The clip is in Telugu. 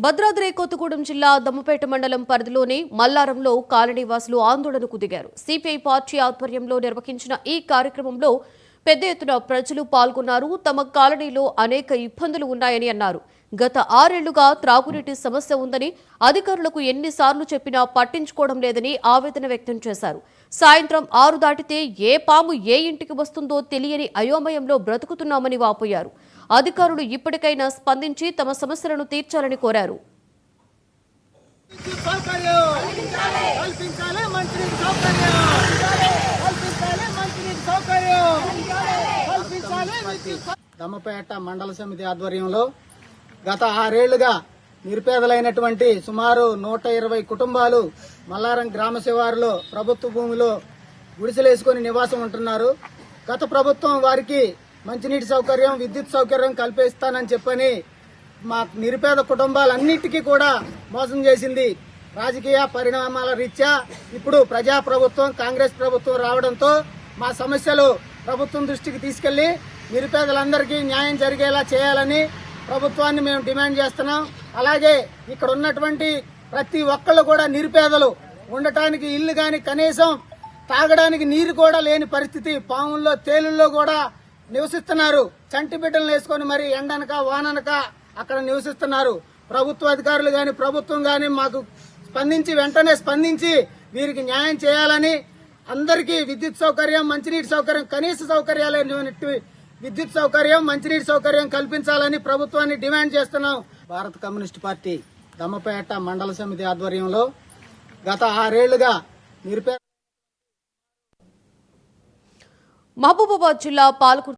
భద్రాద్రి కొత్తగూడెం జిల్లా దమ్మపేట మండలం పరిధిలోని మల్లారంలో కాలనీవాసులు ఆందోళనకు దిగారు. సిపిఐ పార్టీ ఆధ్వర్యంలో నిర్వహించిన ఈ కార్యక్రమంలో పెద్ద ఎత్తున ప్రజలు పాల్గొన్నారు. తమ కాలనీలో అనేక ఇబ్బందులు ఉన్నాయని అన్నారు. గత 6 ఏళ్లుగా త్రాగునీటి సమస్య ఉందని, అధికారులకు ఎన్నిసార్లు చెప్పినా పట్టించుకోవడం లేదని ఆవేదన వ్యక్తం చేశారు. సాయంత్రం 6 దాటితే ఏ పాము ఏ ఇంటికి వస్తుందో తెలియని అయోమయంలో బ్రతుకుతున్నామని వాపోయారు. అధికారులు ఇప్పటికైనా స్పందించి తమ సమస్యలను తీర్చాలని కోరారు. దమ్మపేట మండల సమితి ఆధ్వర్యంలో గత 6 ఏళ్లుగా నిరుపేదలైనటువంటి సుమారు 120 కుటుంబాలు మల్లారం గ్రామ శివారులో ప్రభుత్వ భూమిలో గుడిసెలేసుకుని నివాసం ఉంటున్నారు. గత ప్రభుత్వం వారికి మంచినీటి సౌకర్యం, విద్యుత్ సౌకర్యం కల్పిస్తానని చెప్పని మా నిరుపేద కుటుంబాలన్నిటికీ కూడా మోసం చేసింది. రాజకీయ పరిణామాల రీత్యా ఇప్పుడు ప్రజాప్రభుత్వం, కాంగ్రెస్ ప్రభుత్వం రావడంతో మా సమస్యలు ప్రభుత్వం దృష్టికి తీసుకెళ్లి నిరుపేదలందరికీ న్యాయం జరిగేలా చేయాలని ప్రభుత్వాన్ని మేము డిమాండ్ చేస్తున్నాం. అలాగే ఇక్కడ ఉన్నటువంటి ప్రతి ఒక్కళ్ళు కూడా నిరుపేదలు, ఉండటానికి ఇల్లు గాని, కనీసం తాగడానికి నీరు కూడా లేని పరిస్థితి. పాముల్లో, తేలుల్లో కూడా నివసిస్తున్నారు. చంటి బిడ్డలు వేసుకొని మరి ఎండనక వాననక అక్కడ నివసిస్తున్నారు. ప్రభుత్వ అధికారులు గాని, ప్రభుత్వం గాని మాకు వెంటనే స్పందించి వీరికి న్యాయం చేయాలని, అందరికీ విద్యుత్ సౌకర్యం, మంచినీటి సౌకర్యం, కనీస సౌకర్యాలు విద్యుత్ సౌకర్యం, మంచినీటి సౌకర్యం కల్పించాలని ప్రభుత్వాన్ని డిమాండ్ చేస్తున్నాం. భారత కమ్యూనిస్టు పార్టీ దమ్మపేట మండల సమితి ఆధ్వర్యంలో గత 6 ఏళ్లుగా నిరుపేద మహబూబాబాద్ జిల్లా పాలకుర్తి